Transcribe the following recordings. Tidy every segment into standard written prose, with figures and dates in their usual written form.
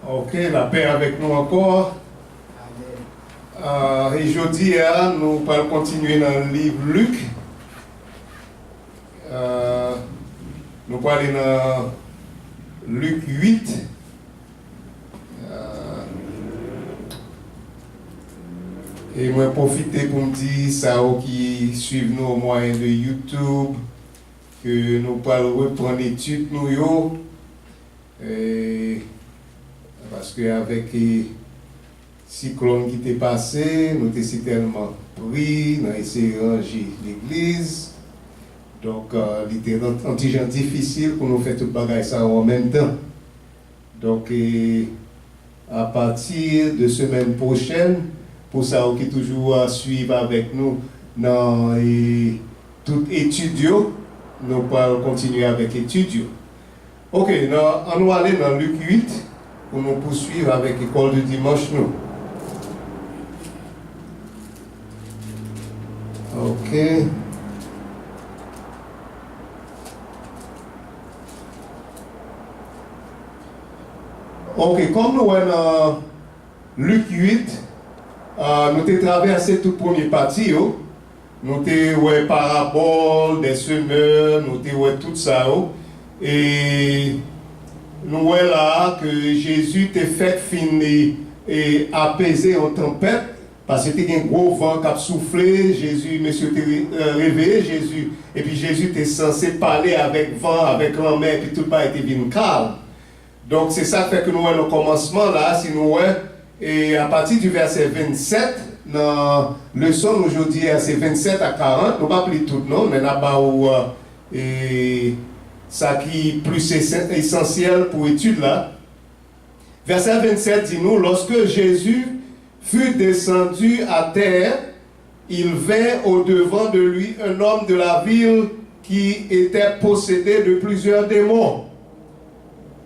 Ok, la paix avec nous encore. Et jeudi, nous allons continuer dans le livre Luc. Nous allons aller dans Luc 8. Et moi, profiter pour me dire ça qui suivent nous au moyen de YouTube, que nous allons reprendre l'étude nous. Parce qu'avec le cyclone qui était passé, nous étions tellement pris, nous avons essayé de ranger l'église. Donc, il était un petit genre difficile pour nous faire tout le bagage ça en même temps. Donc, à partir de semaine prochaine, pour ça qui est toujours à suivre avec nous dans tout étudio, nous allons continuer avec étudio. Ok, on va aller dans Luc 8 pour nous poursuivre avec l'école de dimanche. Nous. Ok. Ok, comme nous sommes dans Luc 8, nous avons traversé tout premier parti. Nous avons parabole, des semeurs, nous avons tout ça. Et nous voyons là que Jésus t'a fait finir et apaiser en tempête parce que c'était un gros vent qui a soufflé. Jésus, monsieur, t'a réveillé Jésus. Et puis Jésus était censé parler avec vent, avec la mer, et puis tout le monde était bien calme. Donc c'est ça qui fait que nous voyons le commencement là, si nous voyons, et à partir du verset 27, dans le leçon aujourd'hui, c'est 27 à 40, nous ne pas plus tout non, mais là-bas où ça qui est plus essentiel pour l'étude là. Verset 27 dit nous, lorsque Jésus fut descendu à terre, il vint au-devant de lui un homme de la ville qui était possédé de plusieurs démons.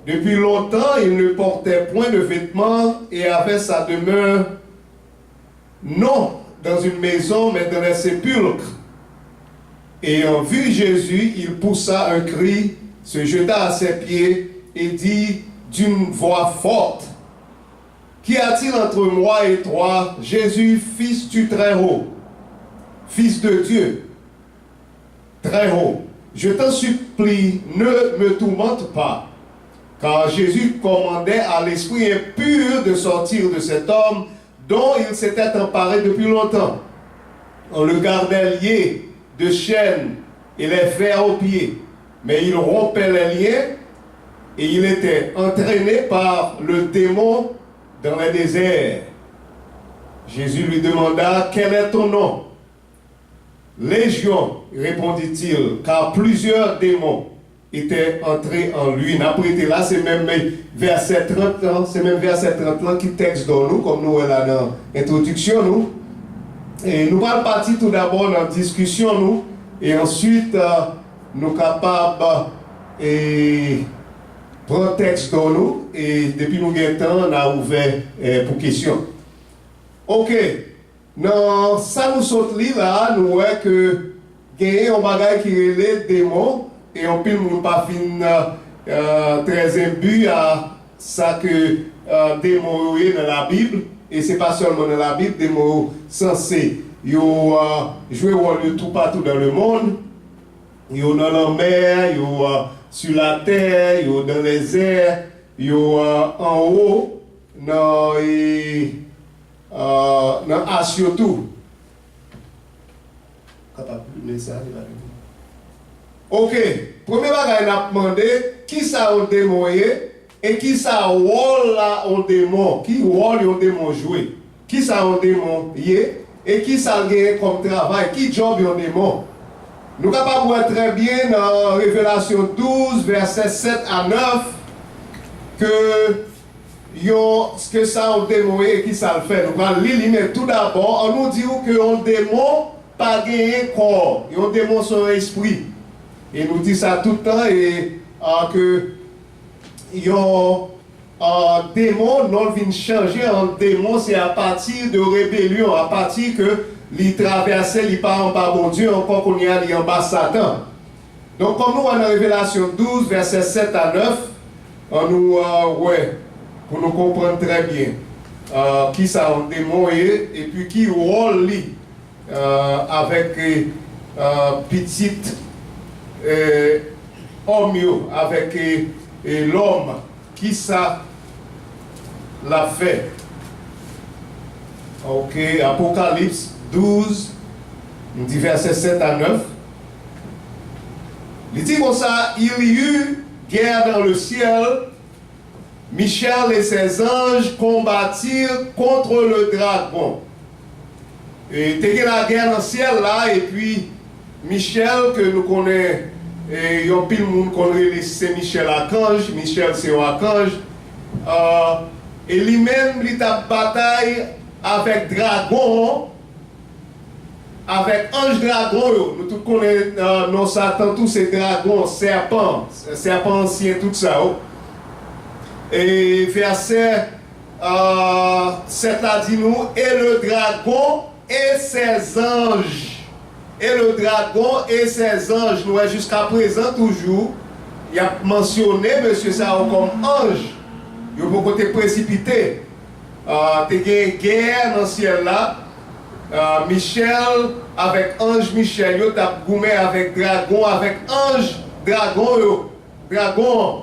Depuis longtemps, il ne portait point de vêtements et avait sa demeure non dans une maison, mais dans les sépulcres. Ayant vu Jésus, il poussa un cri, se jeta à ses pieds et dit d'une voix forte, « Qu'y a-t-il entre moi et toi, Jésus, fils du Très-Haut, fils de Dieu, Très-Haut? Je t'en supplie, ne me tourmente pas. » Car Jésus commandait à l'esprit impur de sortir de cet homme dont il s'était emparé depuis longtemps. On le gardait lié de chaînes et les fers aux pieds, mais il rompait les liens et il était entraîné par le démon dans le désert. Jésus lui demanda, « Quel est ton nom ?» « Légion, répondit-il, car plusieurs démons était entré en lui. Après là, c'est même verset 30, c'est même verset 30 qui texte dans nous, comme nous là dans l'introduction nous. Et nous allons partir tout d'abord dans la discussion nous, et ensuite nous capables et prendre texte dans nous, et depuis nous avons temps, on a ouvert pour questions. Ok, dans ça nous saute là, nous voyons que il y a un bagage qui est les démons. Et on peut ne pas finir très imbu à ça que des mots dans la Bible. Et ce n'est pas seulement dans la Bible, des mots censés jouer rôle tout partout dans le monde. Ils sont dans la mer, ils sont sur la terre, ils sont dans les airs, ils sont en haut, dans surtout. Ok, premier bagage, on a demandé qui ça a démon et qui ça a rôle là on démon, qui rôle on démon jouer, qui ça a démon et qui ça a gagné comme travail, qui job on démon. Nous sommes capables de voir très bien dans Révélation 12, versets 7 à 9, ce que ça a démon et qui ça le fait. Nous allons lire, mais tout d'abord, on nous dit que on démon pas gagné corps, on démon son esprit. Et nous dit ça tout le temps et que un démon non vient changer en démon, c'est à partir de rébellion, à partir que il traversait, il part en bas bon Dieu, encore qu'on y a en bas Satan. Donc comme nous on a Révélation 12, versets 7 à 9, on nous ouais, pour nous comprendre très bien qui ça un démon est et puis qui rôle avec petite homme avec l'homme qui ça l'a fait. Ok, Apocalypse 12, versets 7 à 9. Il dit comme ça, il y eut guerre dans le ciel. Michel et ses anges combattirent contre le dragon. Et il y a la guerre dans le ciel là, et puis Michel, que nous connaissons, et il y a pile de monde qui connaît, c'est Michel Archange. Michel c'est un archange. Et lui-même, il a bataille avec dragon, avec ange dragon. Nous tous connaissons, non Satan, tous ces dragons, serpent ancien, tout ça. Et verset 7 là dit nous, et le dragon et ses anges. Et le dragon et ses anges, nous jusqu'à présent toujours, il a mentionné monsieur ça comme ange. Il a beaucoup été précipité. Il y a une guerre dans le ciel là. Michel avec ange Michel, il a goumé avec dragon, dragon.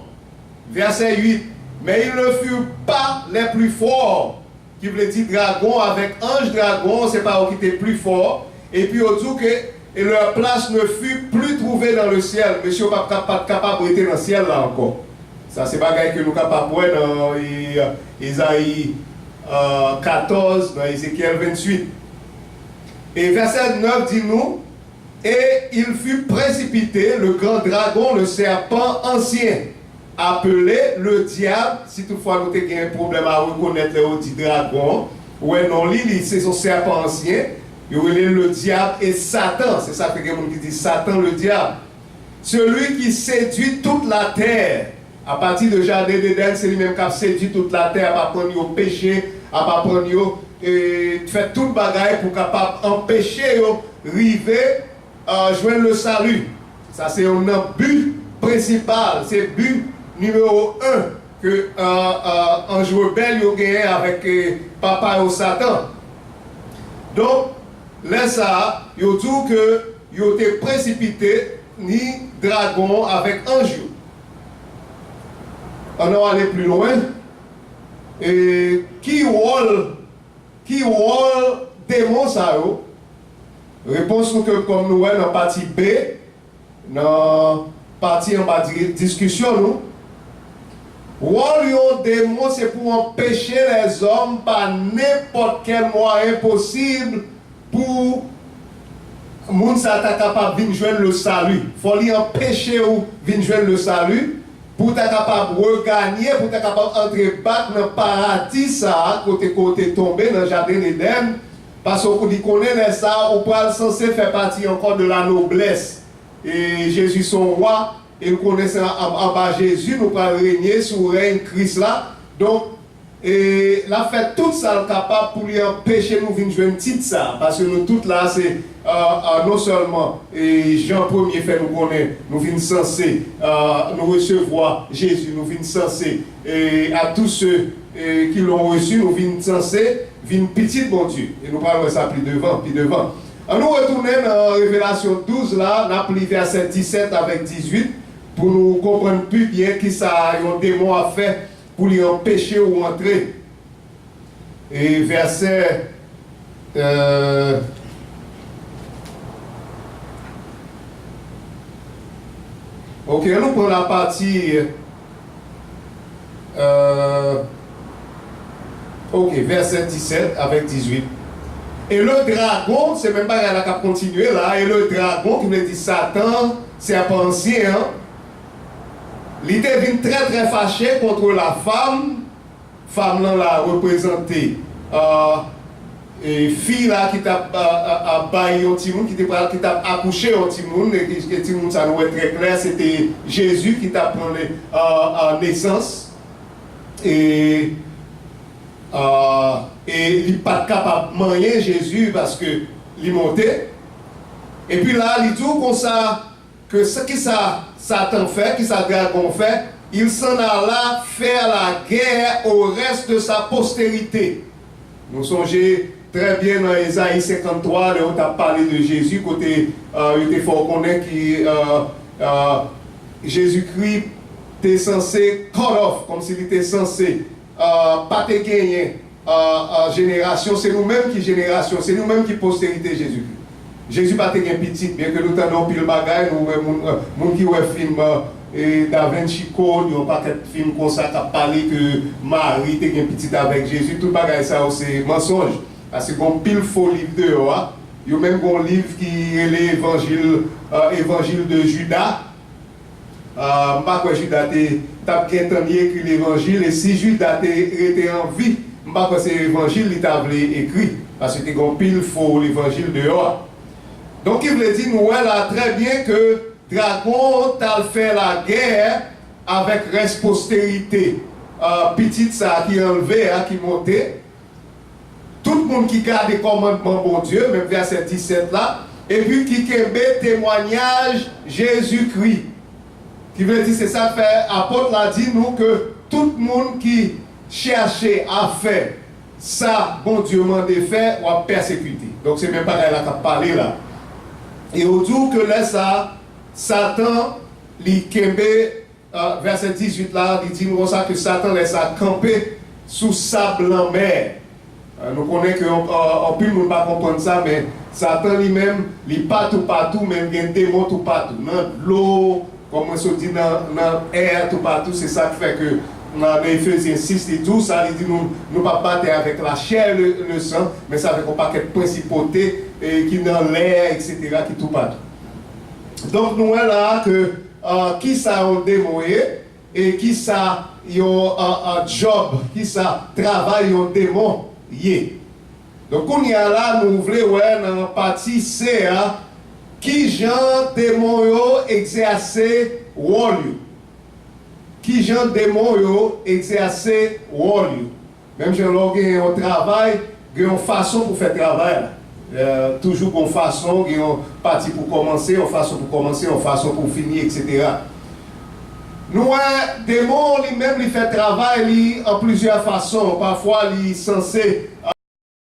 Verset 8. Mais ils ne furent pas les plus forts. Qui veut dire dragon avec ange dragon, c'est pas eux qui étaient plus forts. Et puis au tout que leur place ne fut plus trouvée dans le ciel. Monsieur n'est pas capable d'être dans le ciel là encore. Ça c'est bagaille que nous sommes capables de voir dans Isaïe 14, dans Ézéchiel 28. Et verset 9 dit nous, et il fut précipité, le grand dragon, le serpent ancien, appelé le diable. Si toutefois nous avons un problème à reconnaître le dragon, ou non, c'est son serpent ancien, il y a le diable et Satan. C'est ça que quelqu'un qui dit Satan le diable. Celui qui séduit toute la terre. À partir de Jardin d'Éden, c'est lui-même qui a séduit toute la terre, à prendre au péché, à prendre faire tout le bagage pour capable empêcher d'arriver à joindre le salut. Ça c'est un but principal, c'est le but numéro 1 que un joueur rebelle a gagné avec papa et Satan. Donc, là ça, il dit que il a été précipité ni dragon avec ange. On va aller plus loin. Et qui rôle démon ça yo? Réponse que comme nous dans la partie B, dans la partie en bas de discussion nous. Rôle yon démon c'est pour empêcher les hommes par n'importe quel moyen possible pour moun sa ta capable de joindre le salut. Faut lui empêcher ou de joindre le salut. Pour être capable de regagner, pour être capable d'entrer battre dans le paradis, ça, côté tombé dans le jardin d'Éden, parce qu'on connaît ça, on peut censé faire partie encore de la noblesse. Et Jésus son roi, et nous connaissons en bas Jésus, nous pouvons régner sous le règne Christ là. Donc, et la fait tout ça capable pour lui empêcher nous de jouer un petit ça, parce que nous toutes là, c'est non seulement et Jean 1er fait nous connaître, nous venons censés nous recevoir Jésus, nous venons censés et à tous ceux qui l'ont reçu, nous venons censés venir petit bon Dieu. Et nous parlons ça plus devant. Nous retournons dans Révélation 12 là, on a pris verset 17 avec 18 pour nous comprendre plus bien qui ça un démon a fait pour lui empêcher ou entrer. Et verset ok, nous prenons la partie ok, verset 17 avec 18. Et le dragon, c'est même pas qu'elle a continué là, et le dragon qui veut dire Satan, serpent ancien, hein, il était venu très très fâché contre la femme là l'a représenté et fille là qui t'a baillé un petit monde, qui t'a accouché un petit monde, et petit monde ça nous est très clair, c'était Jésus qui t'a pris en naissance et il n'est pas capable de manger Jésus parce que il montait. Et puis là, il dit comme ça que ce qui ça Satan fait, qui ça dragon fait, il s'en alla faire la guerre au reste de sa postérité. Nous songez très bien dans Ésaïe 53, là où on a parlé de Jésus, côté il faut connaître que Jésus-Christ était censé cut off, comme s'il était censé pas te gagner génération. C'est nous-mêmes qui génération, c'est nous-mêmes qui postérité Jésus-Christ. Jésus pas te gagner petit, bien que nous t'en pile bagaille, nous qui ouais film et Da Vinci Code, il y a pas de film comme ça qui a parlé que Marie te gagner petit avec Jésus, tout bagaille ça c'est mensonge. Parce que bon pile faux livre dehors, il y a même un livre qui est l'évangile de Judas. Pas que Judas t'a écrit l'évangile et si Judas était en vie, pas que c'est l'évangile qu'il t'a écrit parce que c'était un pile faux l'évangile dehors. Donc il veut dire nous là très bien que Dragon t'a fait la guerre avec reste postérité. Petite ça qui enlevé, qui montait. Tout le monde qui garde les commandements bon Dieu, même verset 17 là, et puis qui kembe témoignage Jésus-Christ. Qui veut dire, c'est ça, fait, apôtre l'a dit nous que tout le monde qui cherchait à faire ça, bon Dieu m'a fait, ou à persécuter. Donc c'est même pas là qui a parlé là. Et au jour que là, ça, Satan, il kembe, verset 18 là, il dit nous ça que Satan laisse à camper sous sable en mer. Nous connaissons qu'en plus, nous ne pouvons pas comprendre ça, mais Satan lui-même, il partout, mais il y a des démons tout partout. Dans l'eau, comme on se dit dans l'air, tout partout, c'est ça qui fait que dans Éphésiens 6 et tout, ça il dit nous ne pas battre avec la chair le sang, mais ça avec un paquet de principautés qui dans l'air, etc., qui tout partout. Donc nous voyons là que qui ça a un démon et qui ça a un job, qui ça travaille un démon. Donc, on y a là, nous voulons dans la partie C, qui Jean démon exercer rôle. Qui Jean démon exercer rôle. Même si on a un travail, il y a une façon pour faire travail. Toujours une façon, il y a une partie pour commencer, une façon pour commencer, une façon pour finir, etc. Nous, démon lui-même, il fait travail en plusieurs façons. Parfois, il est censé